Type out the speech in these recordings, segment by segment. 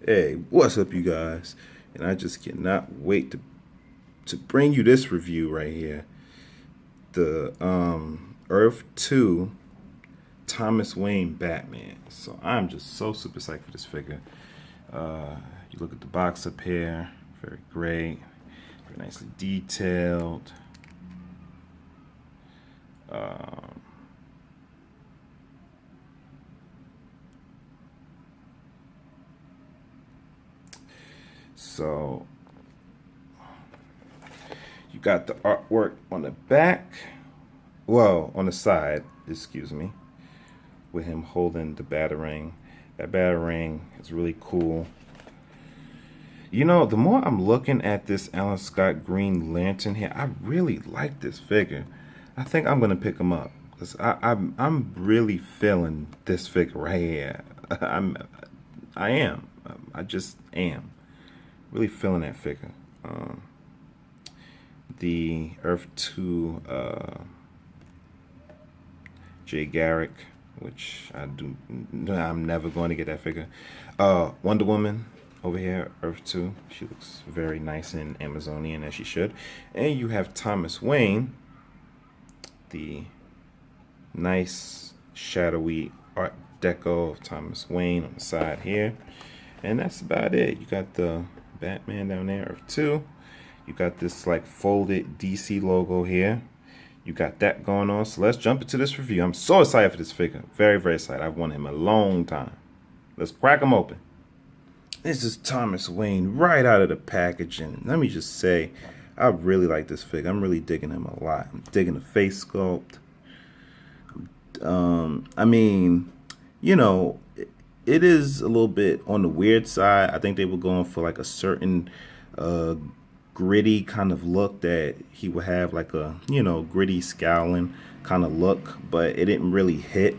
Hey, what's up, you guys? And I just cannot wait to bring you this review right here. The Earth 2 Thomas Wayne Batman. So I'm just so super psyched for this figure. You look at the box up here, very great, very nicely detailed. So you got the artwork on the back, well, on the side, excuse me, with him holding the batarang. That batarang is really cool. You know, the more I'm looking at this Alan Scott Green Lantern here, I really like this figure. I think I'm gonna pick him up because I'm really feeling this figure right here. I am. I just am really feeling that figure. The Earth 2 Jay Garrick, which I'm never going to get that figure. Wonder Woman over here, Earth 2. She looks very nice and Amazonian, as she should. And you have Thomas Wayne, the nice shadowy art deco of Thomas Wayne on the side here. And that's about it. You got the Batman down there, Earth 2. You got this like folded DC logo here. You got that going on. So let's jump into this review. I'm so excited for this figure. Very, very excited. I've wanted him a long time. Let's crack him open. This is Thomas Wayne right out of the packaging. Let me just say, I really like this figure. I'm really digging him a lot. I'm digging the face sculpt. I mean, you know, it is a little bit on the weird side. I think they were going for like a certain gritty kind of look that he would have, like a, you know, gritty scowling kind of look, but it didn't really hit.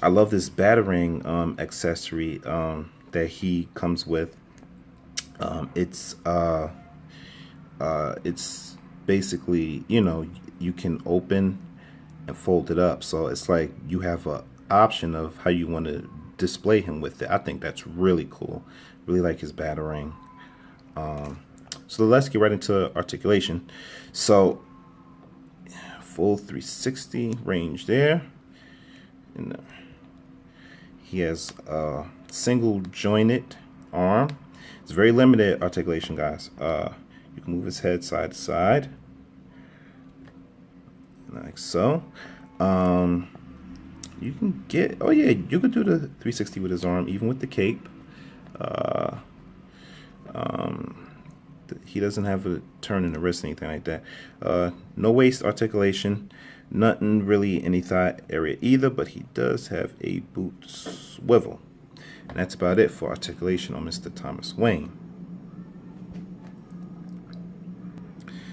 I love this batarang accessory that he comes with. It's basically, you know, you can open and fold it up, so it's like you have a option of how you want to display him with it. I think that's really cool. Really like his batarang. So let's get right into articulation. So full 360 range there, and he has a single jointed arm. It's very limited articulation, guys. You can move his head side to side like so. You can get, oh yeah, you could do the 360 with his arm, even with the cape. He doesn't have a turn in the wrist or anything like that. No waist articulation, nothing really in the thigh area either, but he does have a boot swivel. And that's about it for articulation on Mr. Thomas Wayne.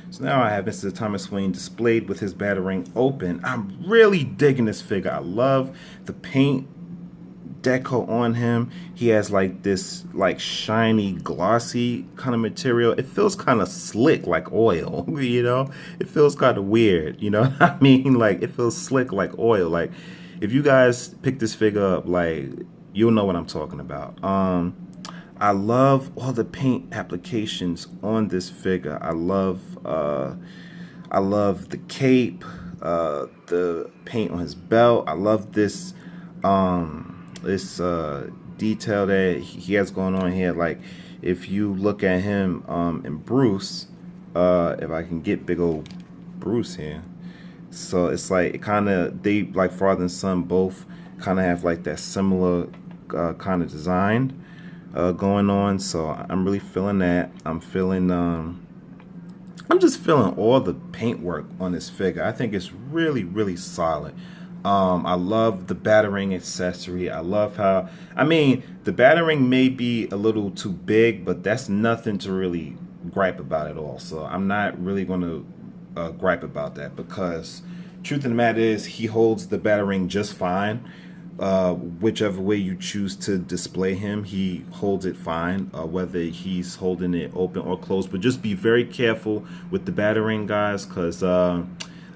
So now I have Mr. Thomas Wayne displayed with his batarang open. I'm really digging this figure. I love the paint deco on him. He has like this like shiny glossy kind of material. It feels kind of slick like oil, you know. It feels kind of weird, you know. I mean, like, it feels slick like oil. Like, if you guys pick this figure up, like, you'll know what I'm talking about. I love all the paint applications on this figure. I love the cape, the paint on his belt. I love this detail that he has going on here. Like, if you look at him and Bruce, if I can get big old Bruce here, so it's like, it kind of, they like father and son both kind of have like that similar kind of design going on. So I'm really feeling that. I'm just feeling all the paintwork on this figure. I think it's really, really solid. I love the batarang accessory. I love how, I mean, the batarang may be a little too big, but that's nothing to really gripe about at all. So I'm not really going to gripe about that, because truth of the matter is, he holds the batarang just fine. Whichever way you choose to display him, he holds it fine, whether he's holding it open or closed. But just be very careful with the batarang, guys, because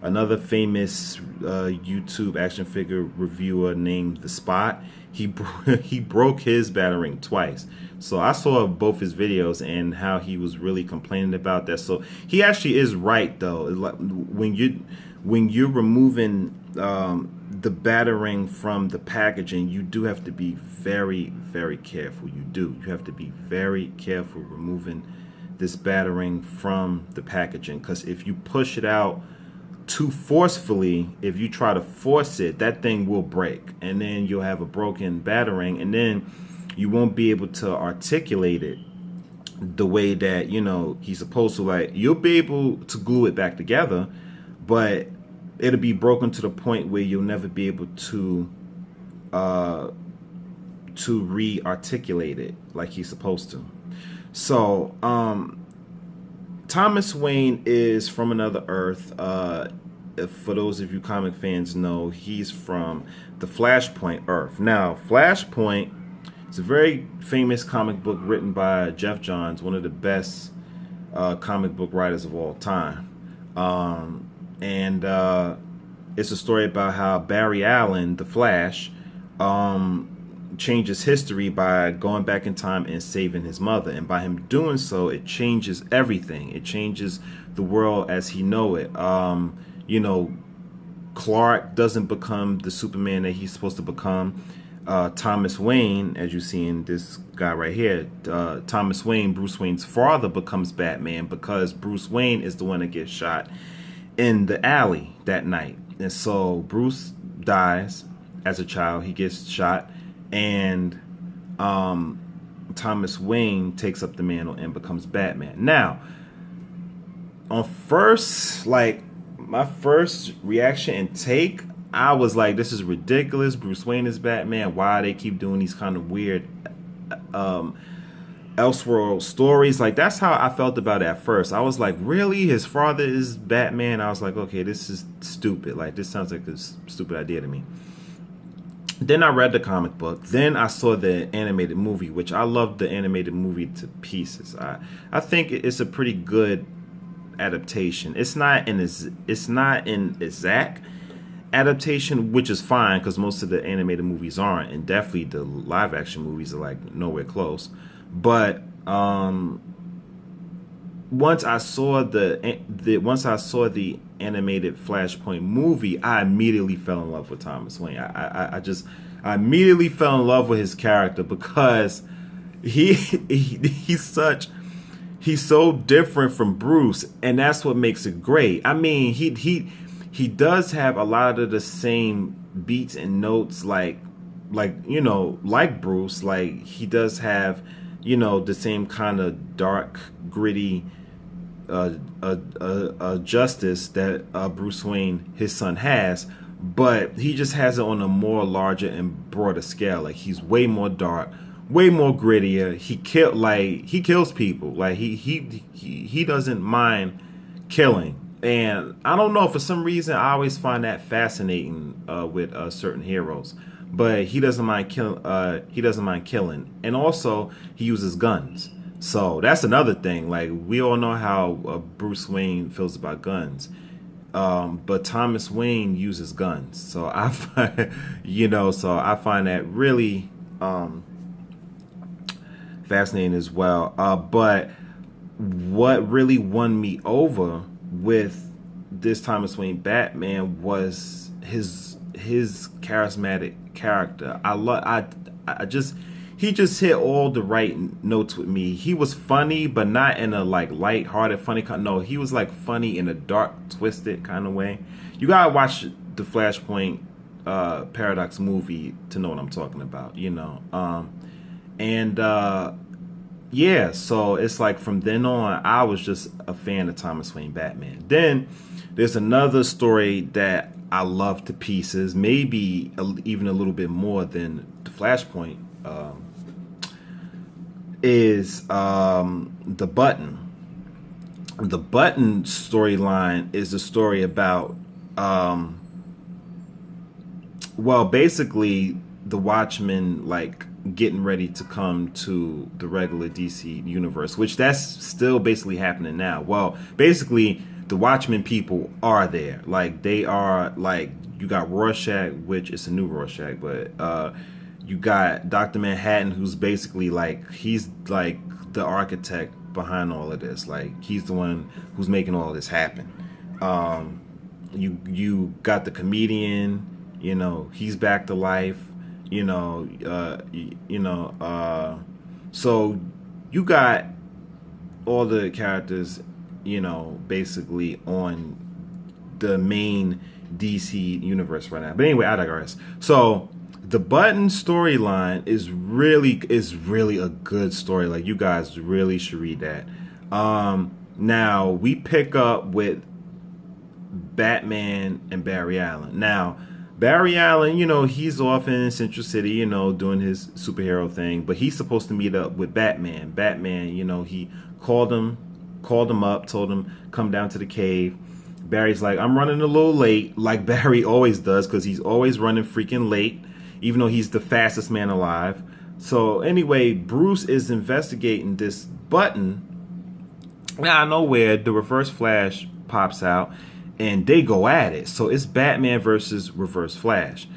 another famous YouTube action figure reviewer named The Spot. He broke his Batarang twice. So I saw both his videos and how he was really complaining about that. So he actually is right though. Like when you're removing the Batarang from the packaging, you do have to be very, very careful. You have to be very careful removing this Batarang from the packaging, because if you push it out too forcefully, if you try to force it, that thing will break, and then you'll have a broken Batarang, and then you won't be able to articulate it the way that he's supposed to. Like, you'll be able to glue it back together, but it'll be broken to the point where you'll never be able to re-articulate it like he's supposed to. So Thomas Wayne is from another Earth. For those of you comic fans know, he's from the Flashpoint Earth. Now, Flashpoint is a very famous comic book written by Jeff Johns, one of the best comic book writers of all time. And it's a story about how Barry Allen, the Flash, changes history by going back in time and saving his mother. And by him doing so, it changes everything. It changes the world as he know it. Clark doesn't become the Superman that he's supposed to become. Thomas Wayne, as you see in this guy right here, Thomas Wayne, Bruce Wayne's father, becomes Batman because Bruce Wayne is the one that gets shot in the alley that night. And so Bruce dies as a child. He gets shot, and Thomas Wayne takes up the mantle and becomes Batman. Now, on my first reaction and take, I was like, this is ridiculous. Bruce Wayne is Batman. Why they keep doing these kind of weird Elseworld stories? Like, that's how I felt about it at first. I was like, really? His father is Batman? I was like, okay, this is stupid. Like, this sounds like a stupid idea to me. Then I read the comic book. Then I saw the animated movie, which I loved the animated movie to pieces. I think it's a pretty good adaptation. It's not an exact adaptation, which is fine because most of the animated movies aren't, and definitely the live action movies are like nowhere close. But once I saw the animated Flashpoint movie, I immediately fell in love with Thomas Wayne. I immediately fell in love with his character because he's so different from Bruce, and that's what makes it great. I mean, he does have a lot of the same beats and notes like Bruce. Like, he does have the same kind of dark, gritty justice that Bruce Wayne, his son, has, but he just has it on a more larger and broader scale. Like, he's way more dark, way more grittier. He kills people. Like, he doesn't mind killing. And I don't know, for some reason I always find that fascinating with certain heroes. But he doesn't mind killing. And also, he uses guns. So that's another thing. Like, we all know how Bruce Wayne feels about guns, but Thomas Wayne uses guns. So I find, I find that really fascinating as well. But what really won me over with this Thomas Wayne Batman was his charismatic character. He just hit all the right notes with me. He was funny, but not in a like light-hearted funny kind. No, he was like funny in a dark, twisted kind of way. You gotta watch the Flashpoint Paradox movie to know what I'm talking about. Yeah. So it's like from then on, I was just a fan of Thomas Wayne Batman. Then there's another story that I love to pieces, maybe even a little bit more than the Flashpoint. Is the Button. The Button storyline is a story about, basically the Watchmen getting ready to come to the regular DC universe, which that's still basically happening now. Well, basically the Watchmen people are there. Like, they are, like, you got Rorschach, which is a new Rorschach, but you got Dr. Manhattan, who's basically like, he's like the architect behind all of this. Like, he's the one who's making all of this happen. You got the comedian, you know, he's back to life, you know, so you got all the characters, you know, basically on the main DC universe right now. But anyway, I digress. So the Button storyline is really a good story. Like, you guys really should read that. Now we pick up with Batman and Barry Allen. Now, Barry Allen, you know, he's off in Central City, you know, doing his superhero thing, but he's supposed to meet up with Batman. Batman, you know, he called him up, told him come down to the cave. Barry's like, I'm running a little late, like Barry always does, because he's always running freaking late, even though he's the fastest man alive. So anyway, Bruce is investigating this Button. Out of nowhere, the Reverse Flash pops out, and they go at it. So it's Batman versus Reverse Flash,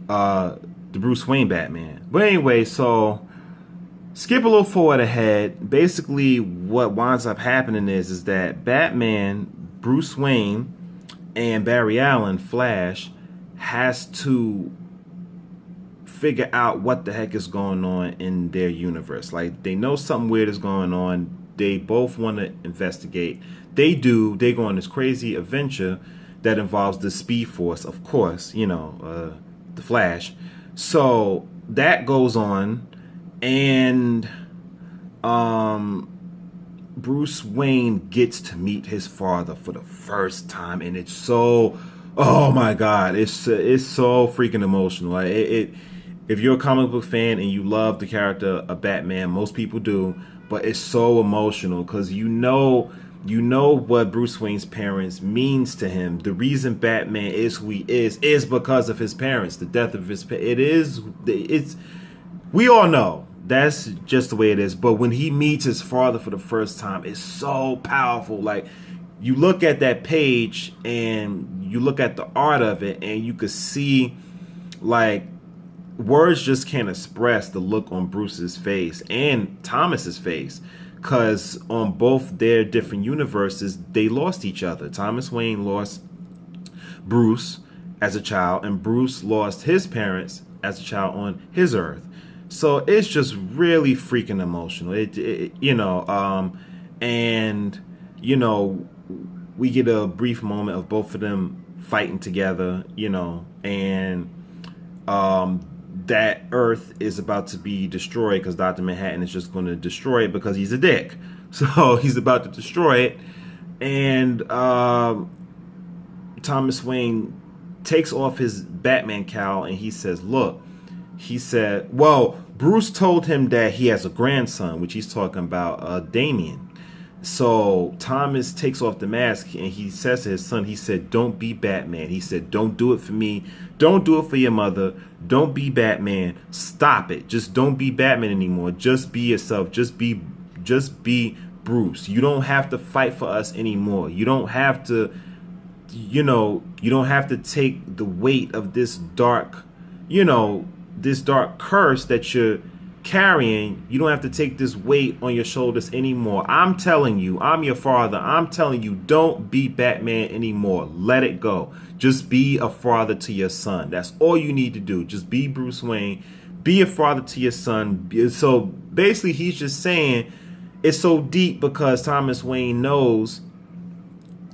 the Bruce Wayne Batman. But anyway, so skip a little forward ahead. Basically, what winds up happening is that Batman, Bruce Wayne, and Barry Allen, Flash, has to figure out what the heck is going on in their universe. Like, they know something weird is going on. They both want to investigate. They do. They go on this crazy adventure that involves the Speed Force, of course, you know, the Flash. So that goes on, and Bruce Wayne gets to meet his father for the first time, and it's so, oh my God, it's so freaking emotional. Like, if you're a comic book fan and you love the character of Batman, most people do, but it's so emotional because you know what Bruce Wayne's parents means to him. The reason Batman is who he is because of his parents. The death of his parents. We all know that's just the way it is. But when he meets his father for the first time, it's so powerful. Like, you look at that page and you look at the art of it, and you could see, like, words just can't express the look on Bruce's face and Thomas's face. Because on both their different universes, they lost each other. Thomas Wayne lost Bruce as a child, and Bruce lost his parents as a child on his Earth. So it's just really freaking emotional. And you know, we get a brief moment of both of them fighting together, you know, and that Earth is about to be destroyed because Dr. Manhattan is just going to destroy it because he's a dick. So he's about to destroy it. And Thomas Wayne takes off his Batman cowl and he says, look, he said, well, Bruce told him that he has a grandson, which he's talking about, Damien. So Thomas takes off the mask and he says to his son, he said, don't be Batman. He said, don't do it for me. Don't do it for your mother. Don't be Batman. Stop it. Just don't be Batman anymore. Just be yourself. Just be Bruce. You don't have to fight for us anymore. You don't have to, you don't have to take the weight of this dark, this dark curse that you're carrying. You don't have to take this weight on your shoulders anymore. I'm telling you, I'm your father. I'm telling you, don't be Batman anymore. Let it go. Just be a father to your son. That's all you need to do. Just be Bruce Wayne. Be a father to your son. So basically, he's just saying it's so deep because Thomas Wayne knows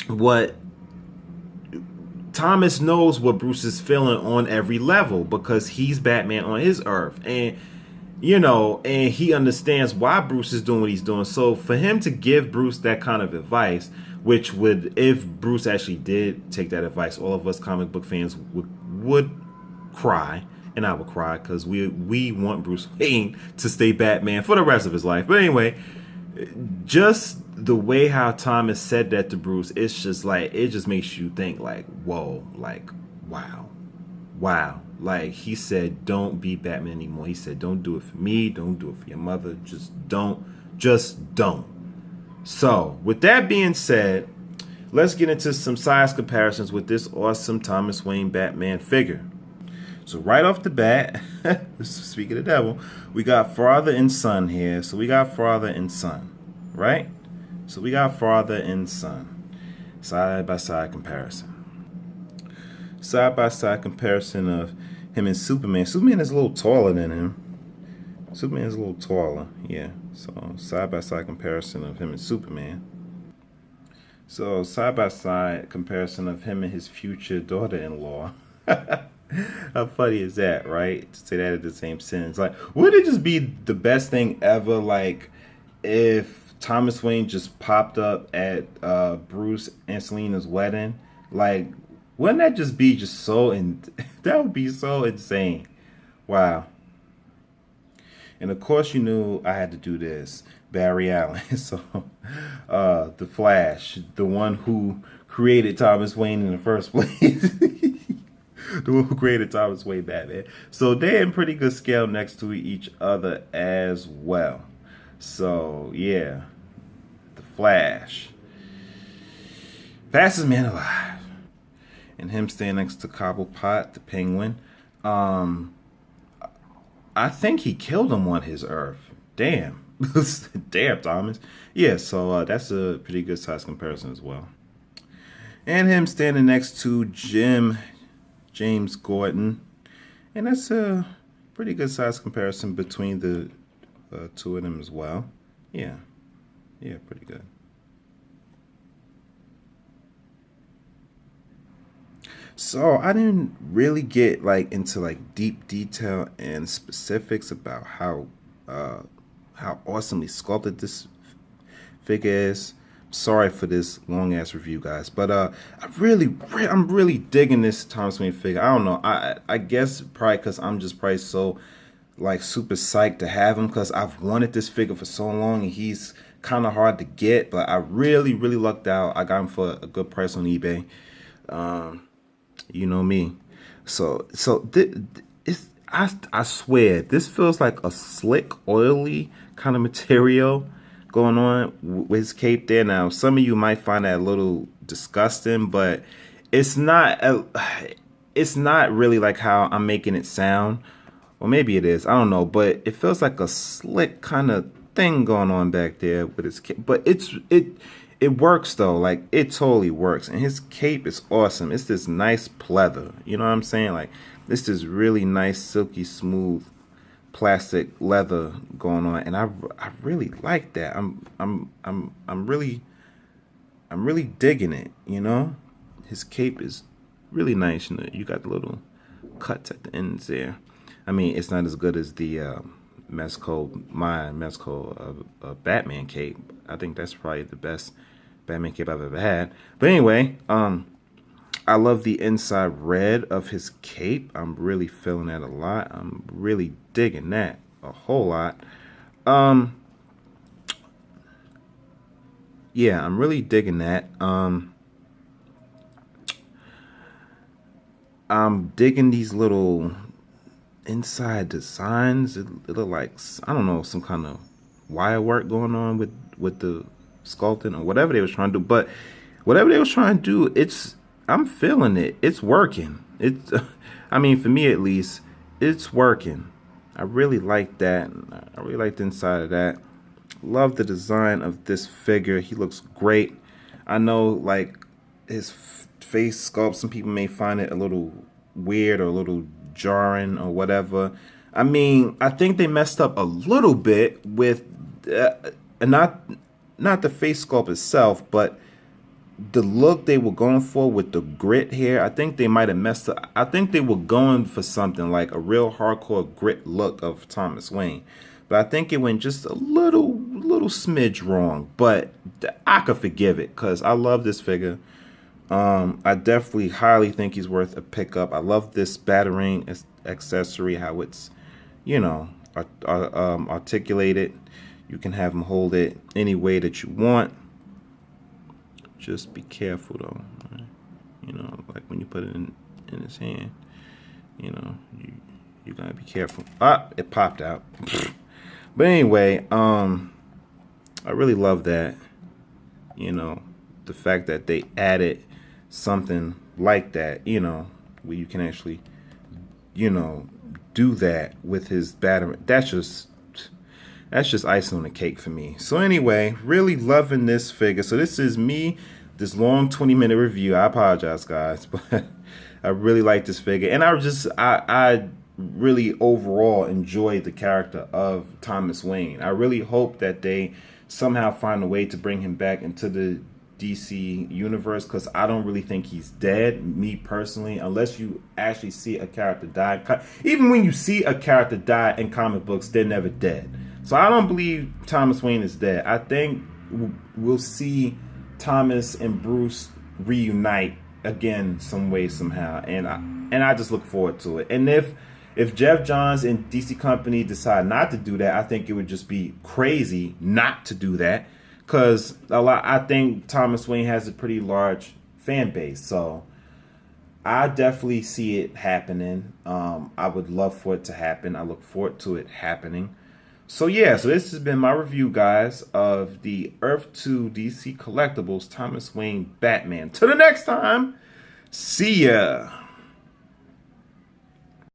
what Bruce is feeling on every level because he's Batman on his Earth. And and he understands why Bruce is doing what he's doing. So for him to give Bruce that kind of advice, which would, if Bruce actually did take that advice, all of us comic book fans would cry, and I would cry because we want Bruce Wayne to stay Batman for the rest of his life. But anyway, just the way how Thomas said that to Bruce, it's just like, it just makes you think like, whoa, like, wow. Like, he said, don't be Batman anymore. He said, don't do it for me. Don't do it for your mother. Just don't. So, with that being said, let's get into some size comparisons with this awesome Thomas Wayne Batman figure. So right off the bat, speaking of the devil, we got father and son here. So we got father and son, right? So we got father and son, side by side comparison. Side by side comparison of him and Superman. Superman is a little taller than him. Superman is a little taller, yeah. So side by side comparison of him and Superman. So side by side comparison of him and his future daughter-in-law. How funny is that, right? To say that in the same sentence. Like, wouldn't it just be the best thing ever, like, if Thomas Wayne just popped up at Bruce and Selina's wedding? Like, wouldn't that just be just so, that would be so insane. Wow. And of course you knew I had to do this. Barry Allen. So, the Flash, the one who created Thomas Wayne in the first place. The one who created Thomas Wayne Batman. So they're in pretty good scale next to each other as well. So, yeah. The Flash. Fastest man alive. And him staying next to Cobblepot, the Penguin. I think he killed him on his Earth. Damn. Damn, Thomas. Yeah, so that's a pretty good size comparison as well. And him standing next to James Gordon. And that's a pretty good size comparison between the two of them as well. Yeah. Yeah, pretty good. So I didn't really get like into like deep detail and specifics about how awesomely sculpted this figure is. Sorry for this long ass review, guys, but I'm really digging this Thomas Wayne figure. I don't know. I guess probably because I'm just probably so like super psyched to have him because I've wanted this figure for so long and he's kind of hard to get. But I really lucked out. I got him for a good price on eBay. You know me. So I swear this feels like a slick, oily kind of material going on with his cape there. Now, some of you might find that a little disgusting, but it's not really like how I'm making it sound. Or maybe it is. I don't know, but it feels like a slick kind of thing going on back there with his cape. But it works though, like it totally works. And his cape is awesome. It's this nice pleather. You know what I'm saying? Like it's this really nice, silky, smooth plastic leather going on, and I really like that. I'm really digging it. You know, his cape is really nice. You got the little cuts at the ends there. I mean, it's not as good as the Mezco Batman cape. I think that's probably the best Batman cape I've ever had. But anyway, I love the inside red of his cape. I'm really feeling that a lot. I'm really digging that a whole lot. Yeah, I'm really digging that. I'm digging these little inside designs. It look like, I don't know, some kind of wire work going on with the sculpting or whatever they was trying to do. But whatever they was trying to do, I'm feeling it. It's working. I mean, for me at least, it's working. I really like that. I really like the inside of that. Love the design of this figure. He looks great. I know, like, his face sculpt, some people may find it a little weird or a little jarring or whatever. I mean, I think they messed up a little bit with not the face sculpt itself, but the look they were going for with the grit here. I think they might have messed up. I think they were going for something like a real hardcore grit look of Thomas Wayne, but I think it went just a little smidge wrong. But I could forgive it because I love this figure. I definitely highly think he's worth a pickup. I love this battering accessory, how it's, you know, articulated. You can have him hold it any way that you want. Just be careful though, right? You know, like when you put it in his hand, you know, you gotta be careful. It popped out. But anyway, I really love that. You know, the fact that they added something like that, you know, where you can actually, you know, do that with his battery. That's just icing on the cake for me. So anyway, really loving this figure. So this is me, this long 20-minute review. I apologize, guys, but I really like this figure, and I really overall enjoyed the character of Thomas Wayne. I really hope that they somehow find a way to bring him back into the DC universe, because I don't really think he's dead, me personally, unless you actually see a character die. Even when you see a character die in comic books, they're never dead. So I don't believe Thomas Wayne is dead. I think we'll see Thomas and Bruce reunite again some way, somehow, and I just look forward to it. And if Jeff Johns and DC Company decide not to do that, I think it would just be crazy not to do that, because I think Thomas Wayne has a pretty large fan base. So I definitely see it happening. I would love for it to happen. I look forward to it happening. So yeah, so this has been my review, guys, of the Earth 2 DC Collectibles Thomas Wayne Batman. Till the next time, see ya.